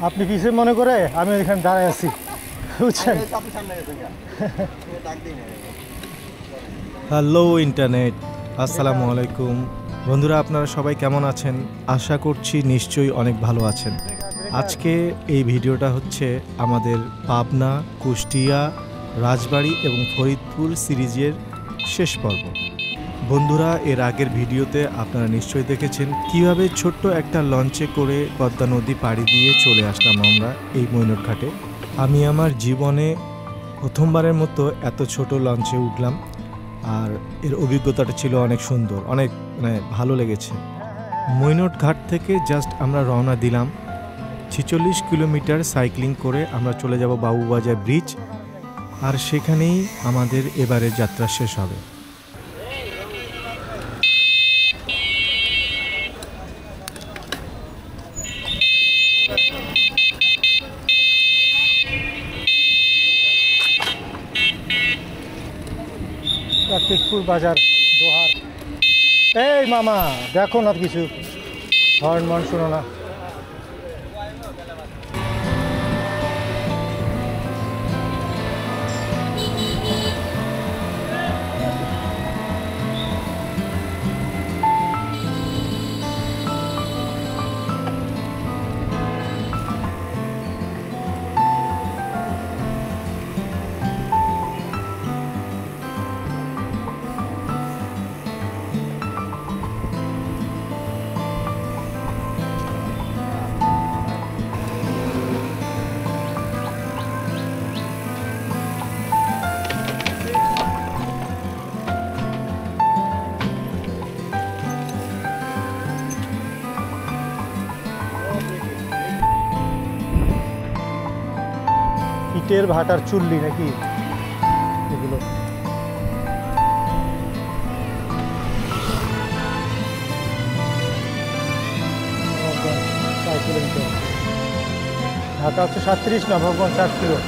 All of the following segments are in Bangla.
আপনি পিছে মনে করে আমি এখানে দাঁড়ায় আছি, বুঝছেন? হ্যালো ইন্টারনেট, আসসালামু আলাইকুম বন্ধুরা, আপনারা সবাই কেমন আছেন? আশা করছি নিশ্চয়ই অনেক ভালো আছেন। আজকে এই ভিডিওটা হচ্ছে আমাদের পাবনা, কুষ্টিয়া, রাজবাড়ী এবং ফরিদপুর সিরিজের শেষ পর্ব। বন্ধুরা, এর আগের ভিডিওতে আপনারা নিশ্চয়ই দেখেছেন কিভাবে ছোট্ট একটা লঞ্চে করে পদ্মা নদী পাড়ি দিয়ে চলে আসলাম আমরা এই মৈনট ঘাটে। আমি আমার জীবনে প্রথমবারের মতো এত ছোট লঞ্চে উঠলাম, আর এর অভিজ্ঞতাটা ছিল অনেক সুন্দর, অনেক ভালো লেগেছে। মৈনট ঘাট থেকে জাস্ট আমরা রওনা দিলাম। 46 কিলোমিটার সাইক্লিং করে আমরা চলে যাব বাবুবাজার ব্রিজ, আর সেখানেই আমাদের এবারের যাত্রা শেষ হবে। কার্তিকপুর বাজার দোহার। এই মামা দেখো না কিছু, হর্ন মন শোনো না। ইটের ভাটার চুল্লি নাকি এগুলো? ঢাকা হচ্ছে 37, নবাবগঞ্জ 4 কিলো।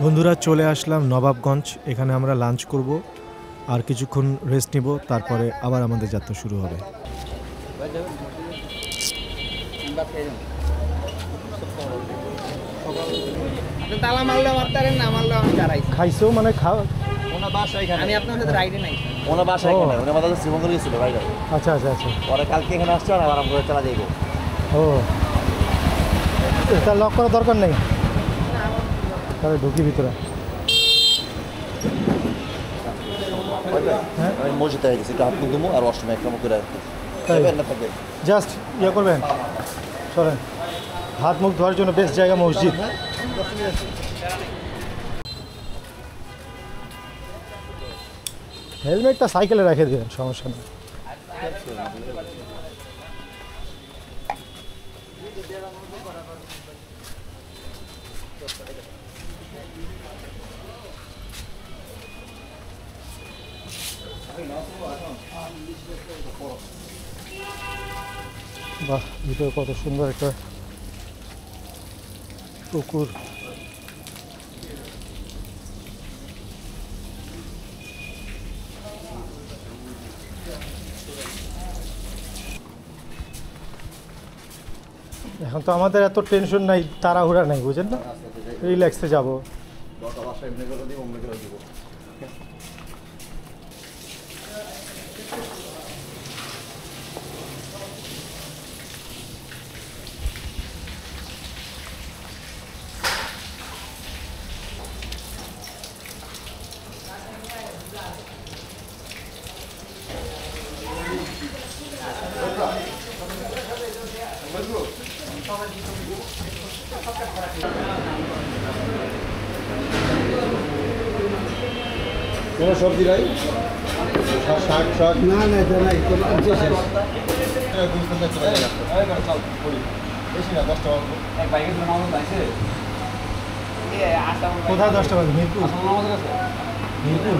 বন্ধুরা, চলে আসলাম নবাবগঞ্জ। এখানে আমরা লাঞ্চ করব আর কিছুক্ষণ রেস্ট নিব, তারপরে আবার আমাদের যাত্রা শুরু হবে। খাইছো মানে আচ্ছা আচ্ছা আচ্ছা, পরে কালকে এখানে আসছে আর আরাম করে চালা যাইব। ও এটা লক করার দরকার নেই, তাহলে ঢুকি ভিতরে। আমি মসজিদে গেছি, একটু হাত মুখ ধুমো আর অষ্টমে একটা মুখ করে থাকবে। জাস্ট ইয়ে করবেন, চলেন। হাত মুখ ধোয়ার জন্য বেস্ট জায়গা মসজিদ। হেলমেটটা সাইকেলে রেখে দেবেন, সমস্যা নেই। বাহ, ভিতরে কত সুন্দর একটা পুকুর। এখন তো আমাদের এত টেনশন নাই, তাড়াহুড়া নাই, বুঝেন না, রিল্যাক্সে যাবো। কোনো সবজি নাই, শাক শাক না না এটা নাই, কোনো শেষ। বেশি না 10 টাকা অল্প। কোথায় 10টা বাজে? মিরপুর মিরপুর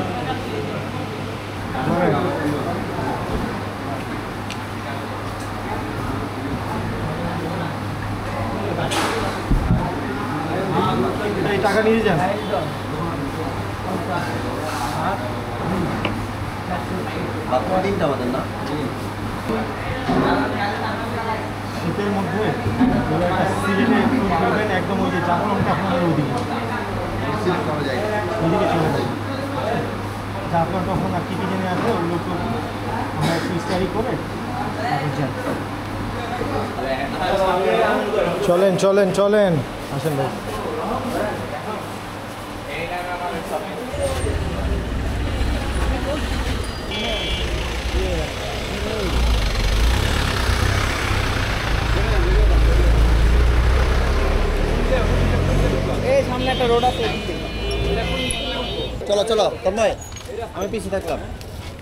এই টাকা নিয়ে যান। মাত্র 3টা আমাদের না? শীতের মধ্যে সিলেটে ট্যুর করবেন একদম ওই যে জাফলংটা আপনাদের ওইদিকে সিলেট করা যায় না। ওইদিকে চলে যাই। জাফলং তখন আর কি জেনে আছে ওগুলো তো আমরা একটু স্টাডি করে তারপর যাই। চলেন চলেন চলেন আসেন ভাই। সামনে একটা রোড আছে। চলো চলো তন্ময়, আমি পিছিয়ে থাকলাম।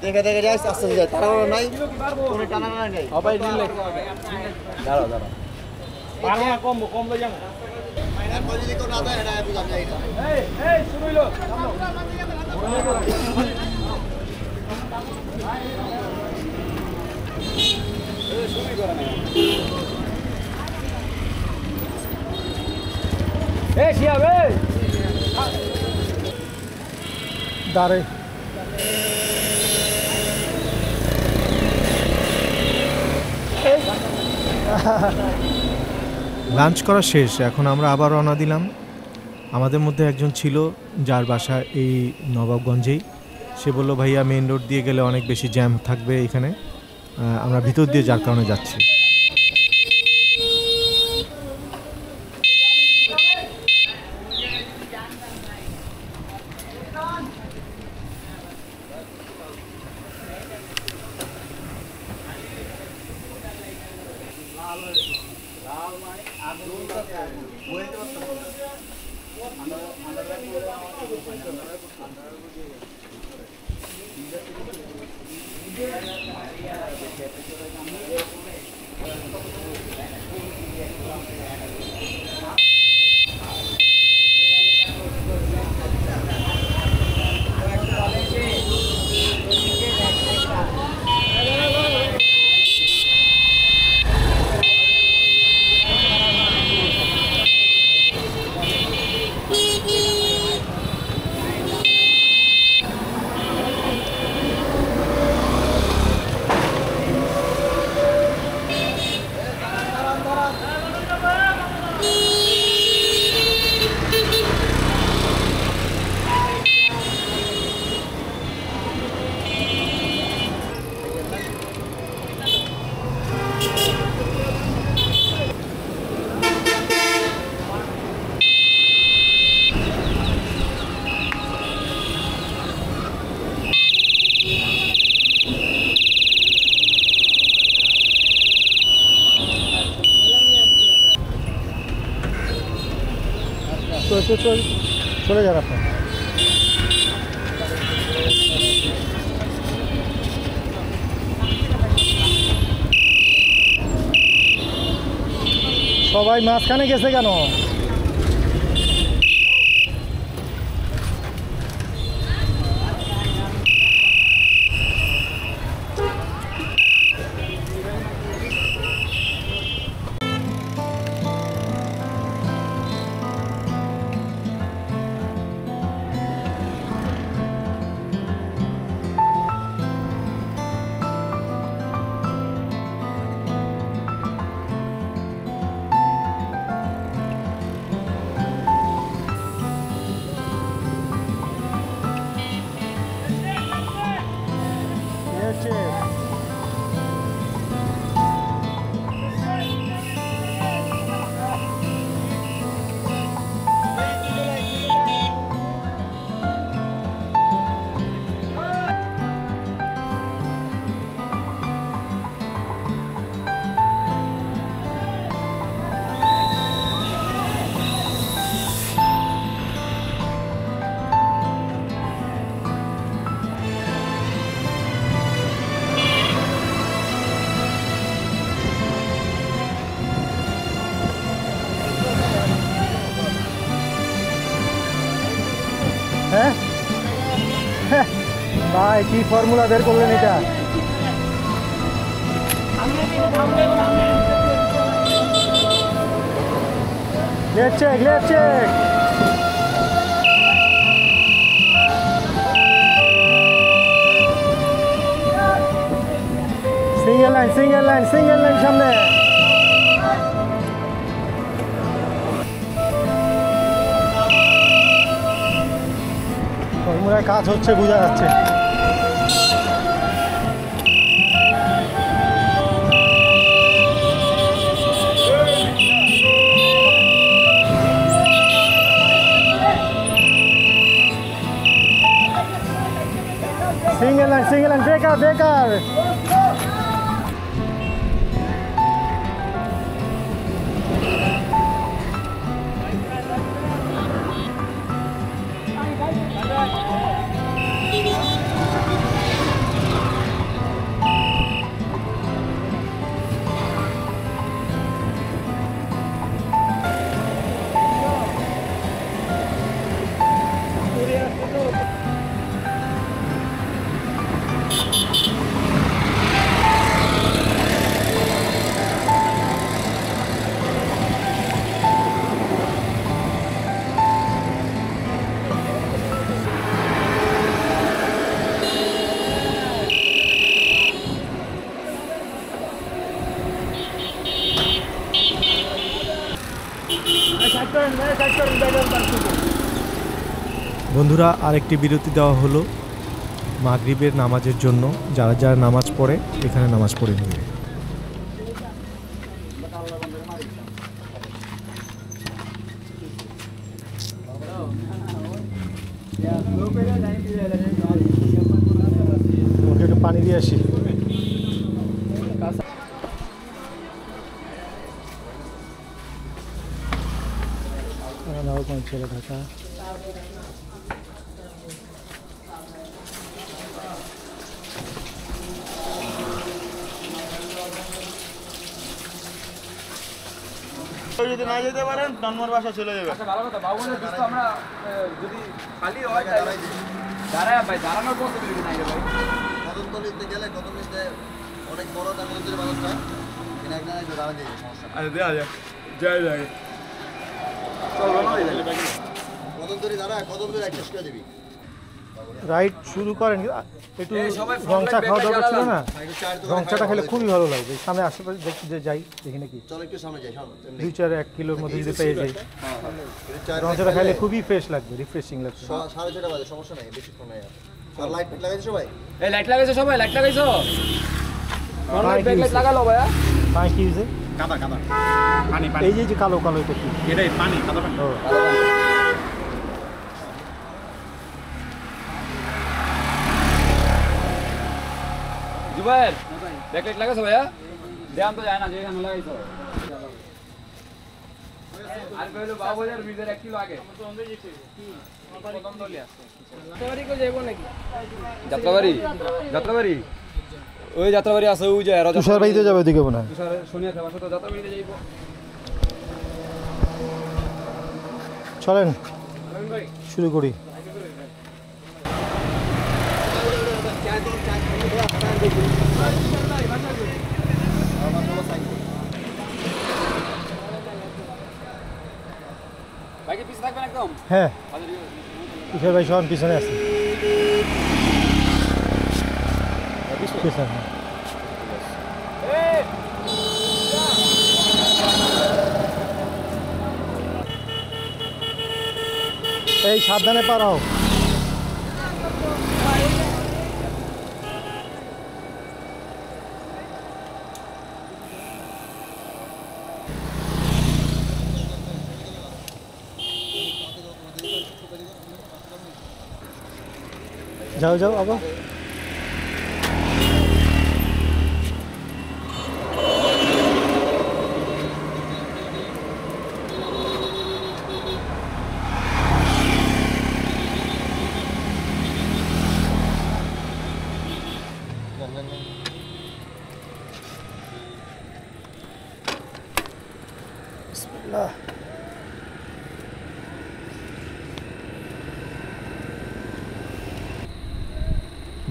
দেখে দেখে যাই, আস্তে আস্তে যাই, তারা নাই কোনো টানা নাই। সবাই রিলে দাঁড়াও দাঁড়াও। পারো না, কম কম লই যাবো। এরপর যদি কেউ না দেয় এটা বুঝাম যাই না। এই শুরু হইলো। এই শিয়াব এই দাঁড়ে লাঞ্চ করা শেষ, এখন আমরা আবার রওনা দিলাম। আমাদের মধ্যে একজন ছিল যার বাসা এই নবাবগঞ্জেই। সে বলল ভাইয়া মেইন রোড দিয়ে গেলে অনেক বেশি জ্যাম থাকবে এখানে, আমরা ভিতর দিয়ে যার কারণে যাচ্ছি। চলে যান আপনি। সবাই মাঝখানে গেছে কেন? কি ফর্মুলা বের করলেন এটা? Left check, left check. Single line, single line, single line সামনে। ফর্মুলায় কাজ হচ্ছে বোঝা যাচ্ছে। single line, breaker, breaker. বন্ধুরা, আরেকটি বিরতি দেওয়া হলো মাগরিবের নামাজের জন্য। যারা যারা নামাজ পড়ে এখানে নামাজ পড়ে নেবে। একটু পানি দিয়ে আসি। ছেলে ঢাকা যদি না যেতে পারেন নর্মাল বাসা চলে যাবে। আচ্ছা, ভালো কথা। বাবুদের দোস্ত আমরা যদি খালি হয় তাহলে দাঁড়ায় ভাই, দাঁড়ানোর পসিবিলিটি নাই রে ভাই। কদমতলিতে গেলে কদমতলিতে অনেক বড় একটা কদমতলি মানুষটা এখানে একটা একটু দাঁড়া দিয়ে সমস্যা। আচ্ছা, দেয়া যায়, যাই যায়। চল কদমতলি দাঁড়া, কদমতলি শেষ করে দিবি। রাইড শুরু করেন। একটু এই সবাই রংচা খাওয়া দরকার ছিল না? একটু চায়ের দোকানে রংচাটা খেলে খুবই ভালো লাগবে। সামনে আশেপাশে দেখি যে যাই দেখি নাকি চলো একটু সামনে যাই। সামনে 2-4 কিলোর মধ্যে যদি পেয়ে যাই চায়ের রংচাটা খাইলে খুবই ফ্রেশ লাগবে, রিফ্রেশিং লাগবে। 6:30 বাজে, সমস্যা নাই, বেশিক্ষণ নাই। আর লাইট লাগাইছে সবাই? এই লাইট লাগাইছো সবাই? লাইট লাগাইছো? লাইট ব্যাক লাইট লাগালো ভাইয়া। পানি কি হয়েছে? কাদা কাদা পানি পানি এই যে কালো কালো এটা কি? এটাই পানি কাদা পানি। ও, জুবাইর, ব্যাক লাইট লাগাইছো ভাইয়া? দেয়ান তো যায় না, যেখানে লাগাইছো। আর কইলো বাবুদের ভিতরে 1 কিলো আগে। যাত্রাবাড়ি, যাত্রাবাড়ি, ওই যাত্রাবাড়ি আছে, ওই যে তুষার বাড়িতে যাবে ওদিকে মনে হয়। শুনিয়া খাবার সাথে যাত্রাবাড়িতে যাইব। চলেন শুরু করি। বাইকে পিছে থাকবেন একদম। হ্যাঁ, তুষার ভাই সব পিছনে আছে। পিছনে এই সাবধানে পার হও। যাও যাও আবার।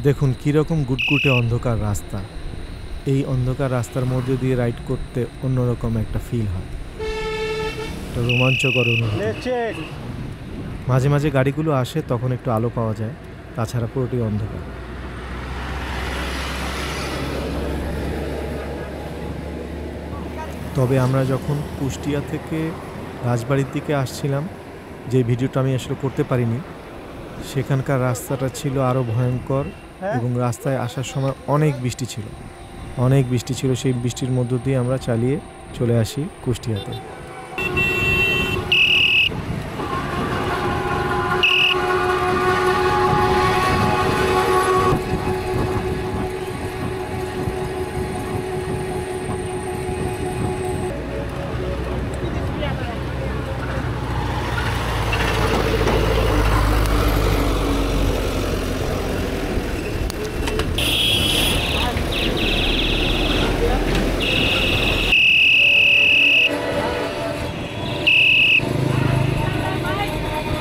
দেখুন কীরকম গুটগুটে অন্ধকার রাস্তা। এই অন্ধকার রাস্তার মধ্যে দিয়ে রাইড করতে অন্যরকম একটা ফিল হয়, একটা রোমাঞ্চকর অনুভূতি। মাঝে মাঝে গাড়িগুলো আসে, তখন একটু আলো পাওয়া যায়, তাছাড়া পুরোটি অন্ধকার। তবে আমরা যখন কুষ্টিয়া থেকে রাজবাড়ির দিকে আসছিলাম, যে ভিডিওটা আমি আসলে করতে পারিনি, সেখানকার রাস্তাটা ছিল আরও ভয়ঙ্কর এবং রাস্তায় আসার সময় অনেক বৃষ্টি ছিল, অনেক বৃষ্টি ছিল। সেই বৃষ্টির মধ্য দিয়ে আমরা চালিয়ে চলে আসি কুষ্টিয়াতে।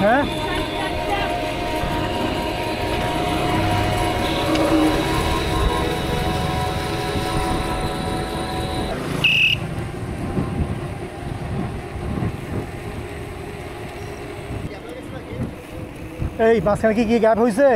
হ্যাঁ এই মাঝখানে কি গ্যাপ হয়েছে?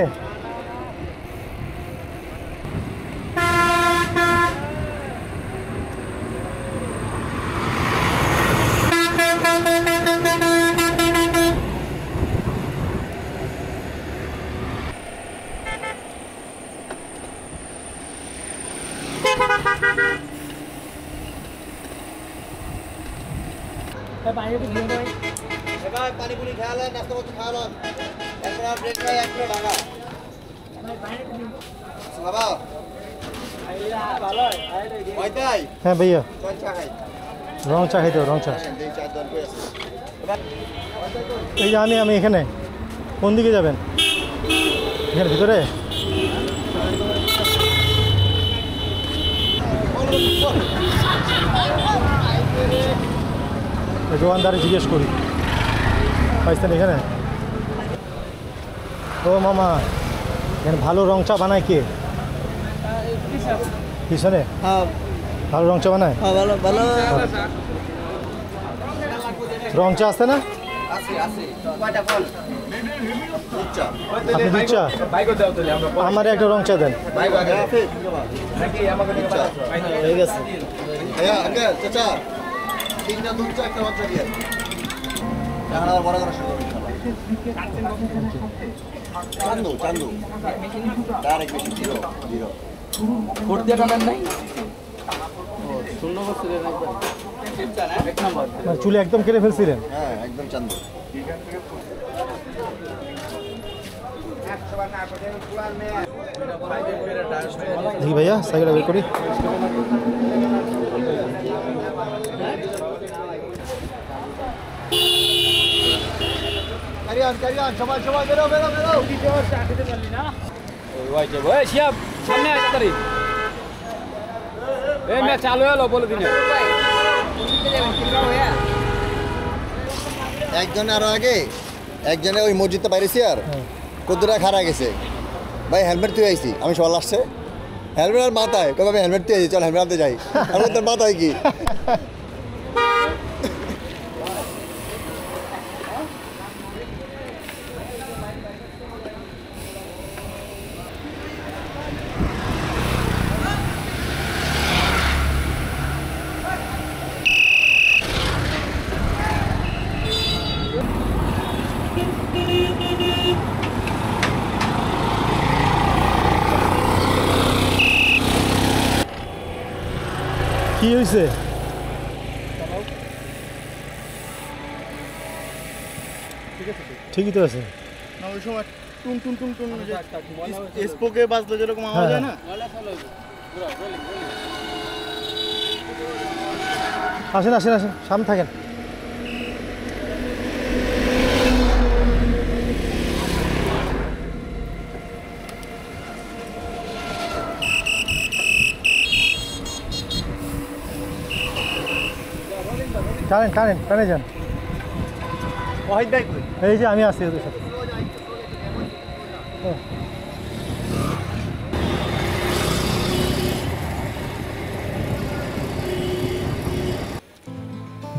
এবার পানি পুনি খাওয়ালেন, নাস্তা করতে খাওয়ালাম, এরপর আর ব্রেক খাই 1 কিলো টাকা বাবা। ওইটাই হ্যাঁ ভাইয়া, কোন চা খাই? রং চা খাইতে হবে, রং চা। এই চা দন করে আছে। এই যে আমি এখানে। কোন দিকে যাবেন? এখানে ভিতরে? দোকানদারে জিজ্ঞেস করি পাইছেন এখানে? ও মামা, এখানে ভালো রং চা বানায় কে? পিছনে? হ্যাঁ ভালো রং চা বানায়? হ্যাঁ ভালো ভালো রং চা আছে না? আছে আছে। কয়টা ফল? চা। আপনি দুধ চা? আমার একটা রং চা দেন। ভাই ভাই আছে নাকি আমাকে চা হয়ে গেছে। হ্যাঁ আঙ্কেল চাচা 3টা দুধ চা, একটা বাচ্চা দিয়ে এখন আর বড় করা শুরু করব চান্দু চান্দু ডাইরেক্ট বেশি জিরো জিরো ভোট দিয়ে টানেন নাই? শূন্য বছরের এক নম্বর। মানে চুলে একদম কেটে ফেলছিলেন? হ্যাঁ একদম চান্দু। দেখি ভাইয়া সাইকেলটা বের করি। ক্যারি অন সবাই সবাই বেরো বেরো বেরো। ওই যে ওই শিয়াব সামনে আয় তাড়াতাড়ি। এই ম্যাচ চালু হলো বলে দিনে। একজন আরো আগে একজনে ওই মসজিদটা বাইরেছি আর কতটা খারা গেছে ভাই, হেলমেট তুই আইছি আমি সকাল আসছে হেলমেট আর মাথায় কবে আমি হেলমেট তুই আইছি, চল হেলমেট আনতে যাই। আমি তোর মাথায় কি কি হয়েছে? ঠিকই তো আছে। না ওই সময় টুন টুন টুন টুন স্পোকে বাজলো যেরকম আওয়াজ হয় না, আসেন আসেন আসেন, সামনে থাকেন। টানেন টানেন টানে যান। ওয়াহিদ ভাই কই? এই যে আমি আছি ওদের সাথে।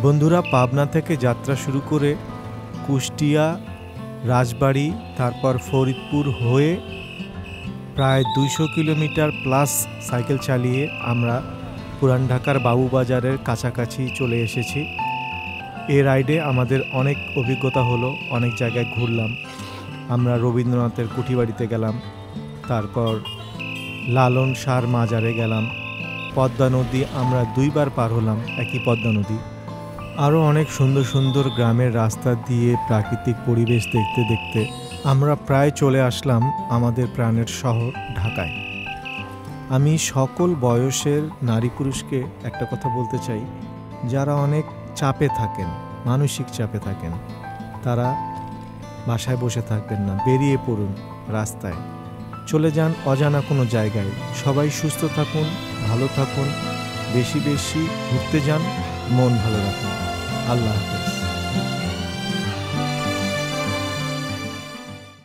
বন্ধুরা, পাবনা থেকে যাত্রা শুরু করে কুষ্টিয়া, রাজবাড়ী, তারপর ফরিদপুর হয়ে প্রায় 200 কিলোমিটার প্লাস সাইকেল চালিয়ে আমরা পুরান ঢাকার বাবুবাজারের কাছাকাছি চলে এসেছি। এই রাইডে আমাদের অনেক অভিজ্ঞতা হলো, অনেক জায়গায় ঘুরলাম। আমরা রবীন্দ্রনাথের কুঠিবাড়িতে গেলাম, তারপর লালন শাহর মাজারে গেলাম, পদ্মা নদী আমরা 2 বার পার হলাম, একই পদ্মা নদী। আরও অনেক সুন্দর সুন্দর গ্রামের রাস্তা দিয়ে প্রাকৃতিক পরিবেশ দেখতে দেখতে আমরা প্রায় চলে আসলাম আমাদের প্রাণের শহর ঢাকায়। আমি সকল বয়সের নারী পুরুষকে একটা কথা বলতে চাই, যারা অনেক চাপে থাকেন, মানসিক চাপে থাকেন, তারা বাসায় বসে থাকবেন না, বেরিয়ে পড়ুন রাস্তায়, চলে যান অজানা কোনো জায়গায়। সবাই সুস্থ থাকুন, ভালো থাকুন, বেশি বেশি ঘুরতে যান, মন ভালো রাখুন। আল্লাহ হাফেজ।